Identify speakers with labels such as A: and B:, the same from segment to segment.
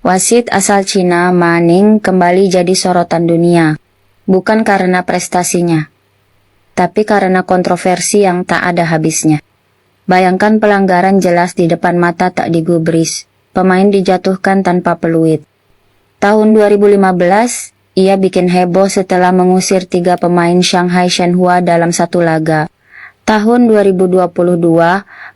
A: Wasit asal Cina Ma Ning kembali jadi sorotan dunia, bukan karena prestasinya, tapi karena kontroversi yang tak ada habisnya. Bayangkan pelanggaran jelas di depan mata tak digubris, pemain dijatuhkan tanpa peluit. Tahun 2015, ia bikin heboh setelah mengusir 3 pemain Shanghai Shenhua dalam satu laga. Tahun 2022,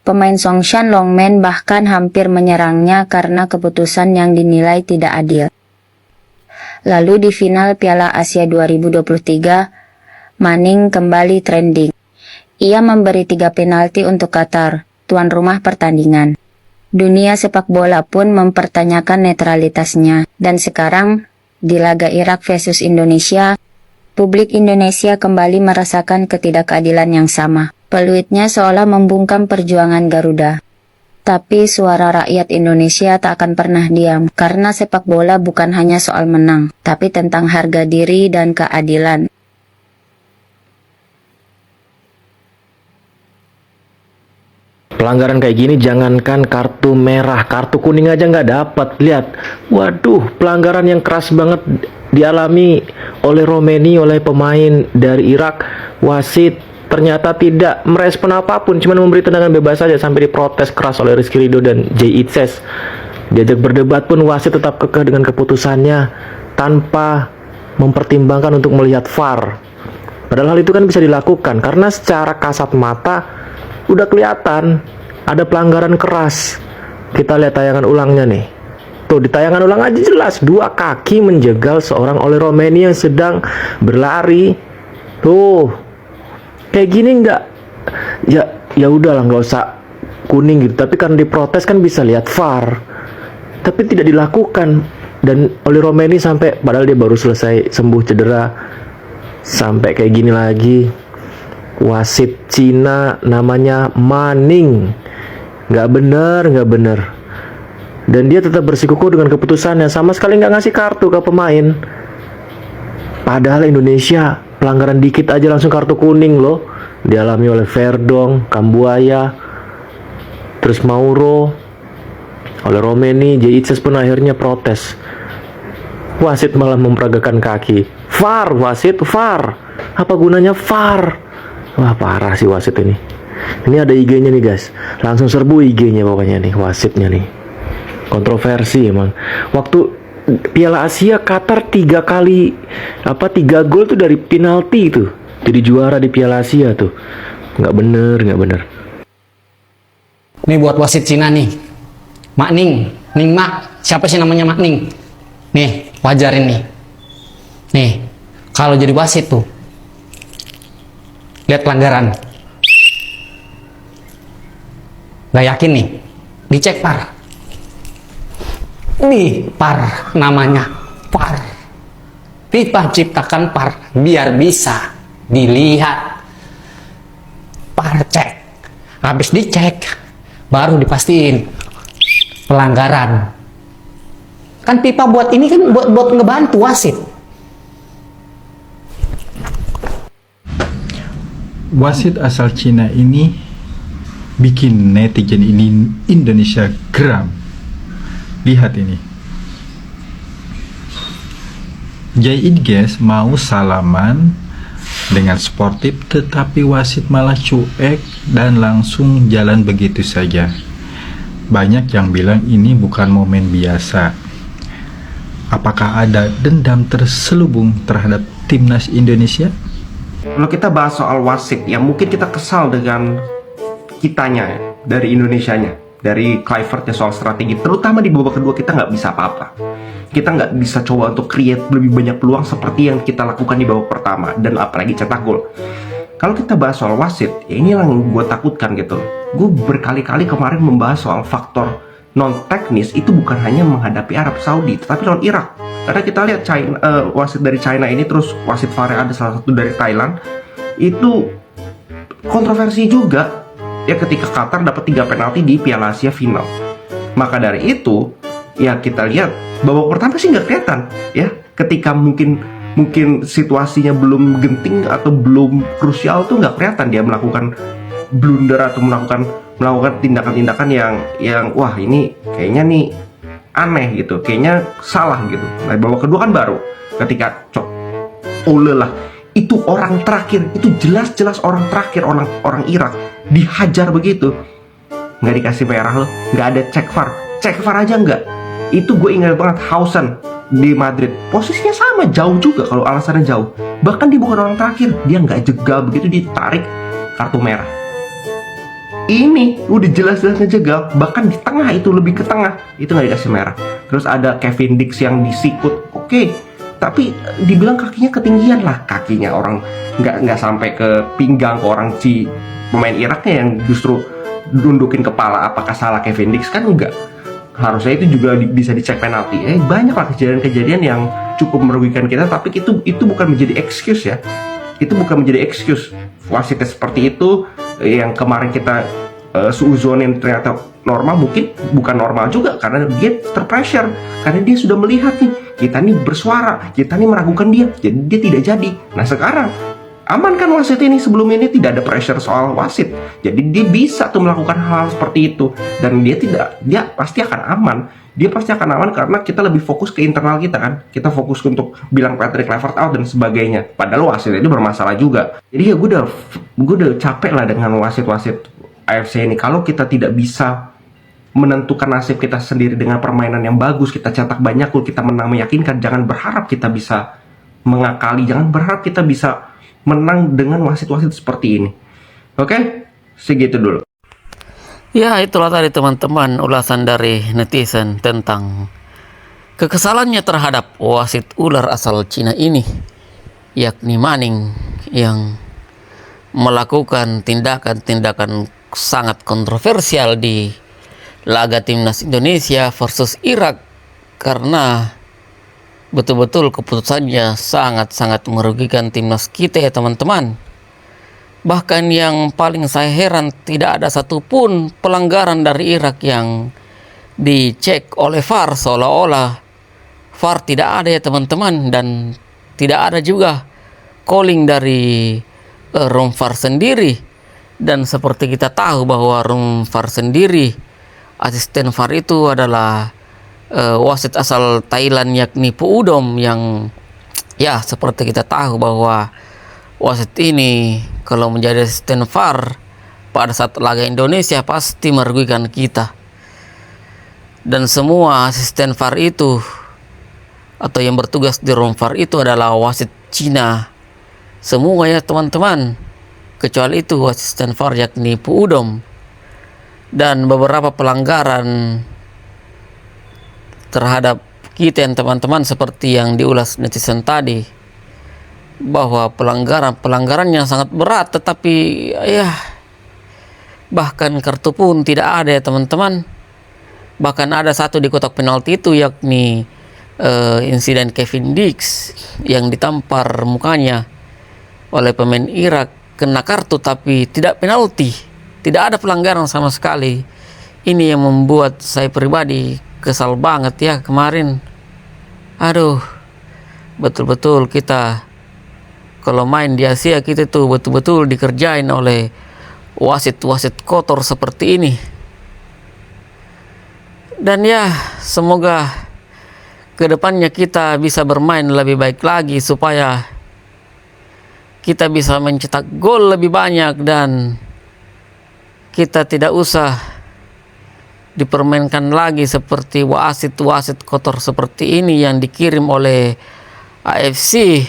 A: pemain Songshan Longmen bahkan hampir menyerangnya karena keputusan yang dinilai tidak adil. Lalu di final Piala Asia 2023, Ma Ning kembali trending. Ia memberi 3 penalti untuk Qatar, tuan rumah pertandingan. Dunia sepak bola pun mempertanyakan netralitasnya, dan sekarang, di laga Irak versus Indonesia, publik Indonesia kembali merasakan ketidakadilan yang sama. Peluitnya seolah membungkam perjuangan Garuda. Tapi suara rakyat Indonesia tak akan pernah diam, karena sepak bola bukan hanya soal menang, tapi tentang harga diri dan keadilan.
B: Pelanggaran kayak gini jangankan kartu merah, kartu kuning aja nggak dapat. Lihat, waduh, pelanggaran yang keras banget dialami oleh Romeni, oleh pemain dari Irak. Wasit ternyata tidak merespon apapun, cuma memberi tendangan bebas saja sampai diprotes keras oleh Rizky Ridho dan Jay Itzes. Diajak berdebat pun wasit tetap kekeh dengan keputusannya tanpa mempertimbangkan untuk melihat VAR. Padahal hal itu kan bisa dilakukan karena secara kasat mata udah kelihatan ada pelanggaran keras. Kita lihat tayangan ulangnya nih. Tuh di tayangan ulang aja jelas 2 kaki menjegal seorang oleh Romeni yang sedang berlari. Tuh kayak gini nggak, ya udahlah nggak usah kuning gitu. Tapi karena diprotes kan bisa lihat VAR, tapi tidak dilakukan. Dan oleh Romeni sampai, padahal dia baru selesai sembuh cedera, sampai kayak gini lagi. Wasit Cina namanya Ma Ning, nggak bener. Dan dia tetap bersikukuh dengan keputusannya, sama sekali nggak ngasih kartu ke pemain. Padahal Indonesia pelanggaran dikit aja langsung kartu kuning loh. Dialami oleh Verdong, Kambuaya, terus Mauro, oleh Romeni. Jay Itzes pun akhirnya protes. Wasit malah memperagakan kaki. VAR, wasit VAR. Apa gunanya VAR? Wah parah sih wasit ini. Ini ada IG-nya nih guys. Langsung serbu IG-nya pokoknya nih wasitnya nih. Kontroversi emang. Waktu Piala Asia Qatar 3 gol tuh dari penalti tuh. Jadi juara di Piala Asia tuh. Nggak bener.
C: Nih buat wasit Cina nih. Mak Ning Mak. Siapa sih namanya Mak Ning? Nih, wajarin nih. Nih, kalau jadi wasit tuh, lihat pelanggaran. Nggak yakin nih, dicek VAR. Nih, VAR namanya, VAR. FIFA ciptakan VAR biar bisa dilihat. VAR cek. Habis dicek, baru dipastiin pelanggaran. Kan FIFA buat ini kan buat ngebantu wasit.
D: Wasit asal Cina ini bikin netizen ini Indonesia geram. Lihat ini. Jay Itzes mau salaman dengan sportif, tetapi wasit malah cuek dan langsung jalan begitu saja. Banyak yang bilang ini bukan momen biasa. Apakah ada dendam terselubung terhadap timnas Indonesia?
E: Kalau kita bahas soal wasit, ya mungkin kita kesal dengan kitanya ya, dari Indonesianya, dari Kluivertnya soal strategi. Terutama di babak kedua kita nggak bisa apa-apa. Kita nggak bisa coba untuk create lebih banyak peluang seperti yang kita lakukan di babak pertama, dan apalagi cetak gol. Kalau kita bahas soal wasit, ya inilah yang gue takutkan gitu. Gue berkali-kali kemarin membahas soal faktor non teknis itu bukan hanya menghadapi Arab Saudi, tetapi lawan Irak. Karena kita lihat wasit dari China ini, terus wasit VAR ada salah satu dari Thailand, itu kontroversi juga ya ketika Qatar dapat 3 penalti di Piala Asia final. Maka dari itu ya kita lihat babak pertama sih nggak kelihatan ya, ketika mungkin situasinya belum genting atau belum krusial tuh nggak kelihatan dia melakukan blunder atau melakukan tindakan-tindakan yang wah ini kayaknya nih aneh gitu, kayaknya salah gitu. Nah, babak kedua kan baru ketika Ole lah, itu orang terakhir, itu jelas-jelas orang terakhir, orang Irak dihajar begitu, nggak dikasih merah loh, nggak ada cek VAR aja nggak. Itu gue ingat banget Hausen di Madrid, posisinya sama, jauh juga kalau alasannya jauh, bahkan dia bukan orang terakhir, dia nggak jegal begitu, ditarik kartu merah. Ini udah jelas-jelas ngejegal, bahkan di tengah, itu lebih ke tengah, itu nggak dikasih merah. Terus ada Kevin Dix yang disikut, oke, tapi dibilang kakinya ketinggian lah, kakinya orang nggak sampai ke pinggang ke orang pemain Iraknya yang justru nundukin kepala. Apakah salah Kevin Dix? Kan enggak, harusnya itu juga bisa dicek penalti. Banyak lah kejadian-kejadian yang cukup merugikan kita, tapi itu bukan menjadi excuse ya, itu bukan menjadi excuse. Wasitnya seperti itu, yang kemarin kita suuzonin ternyata normal, mungkin bukan normal juga, karena dia terpressure, karena dia sudah melihat nih, kita nih bersuara, kita nih meragukan dia, jadi dia tidak jadi. Nah sekarang aman kan wasit ini, sebelum ini tidak ada pressure soal wasit, jadi dia bisa tuh melakukan hal seperti itu, dan dia pasti akan aman. Dia pasti akan aman karena kita lebih fokus ke internal kita kan, kita fokus untuk bilang Patrick Kluivert out dan sebagainya, padahal wasit itu bermasalah juga. Jadi ya gue udah capek lah dengan wasit-wasit AFC ini. Kalau kita tidak bisa menentukan nasib kita sendiri dengan permainan yang bagus, kita cetak banyak gol, kita menang meyakinkan, jangan berharap kita bisa mengakali, jangan berharap kita bisa menang dengan wasit-wasit seperti ini. Oke, segitu dulu.
F: Ya, itulah tadi teman-teman ulasan dari netizen tentang kekesalannya terhadap wasit ular asal Cina ini, yakni Manning, yang melakukan tindakan-tindakan sangat kontroversial di laga timnas Indonesia versus Irak, karena betul-betul keputusannya sangat-sangat merugikan timnas kita ya teman-teman. Bahkan yang paling saya heran, tidak ada satupun pelanggaran dari Irak yang dicek oleh VAR, seolah-olah VAR tidak ada ya teman-teman, dan tidak ada juga calling dari room VAR sendiri. Dan seperti kita tahu bahwa room VAR sendiri, asisten VAR itu adalah wasit asal Thailand yakni Pu Udom, yang ya seperti kita tahu bahwa wasit ini kalau menjadi asisten VAR pada saat laga Indonesia pasti merugikan kita. Dan semua asisten VAR itu atau yang bertugas di room VAR itu adalah wasit Cina semua ya teman-teman, kecuali itu asisten VAR yakni Pu Udom. Dan beberapa pelanggaran terhadap kita yang teman-teman seperti yang diulas netizen tadi, bahwa pelanggaran yang sangat berat, tetapi ya bahkan kartu pun tidak ada ya teman-teman. Bahkan ada satu di kotak penalti itu, yakni insiden Kevin Dix yang ditampar mukanya oleh pemain Irak, kena kartu tapi tidak penalti, tidak ada pelanggaran sama sekali. Ini yang membuat saya pribadi kesal banget ya kemarin. Aduh, betul-betul kita kalau main di Asia kita tuh betul-betul dikerjain oleh wasit-wasit kotor seperti ini. Dan ya, semoga kedepannya kita bisa bermain lebih baik lagi supaya kita bisa mencetak gol lebih banyak dan kita tidak usah dipermainkan lagi seperti wasit-wasit kotor seperti ini yang dikirim oleh AFC,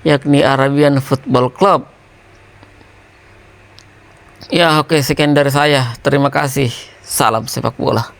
F: yakni Arabian Football Club. Ya oke, sekian dari saya. Terima kasih. Salam sepak bola.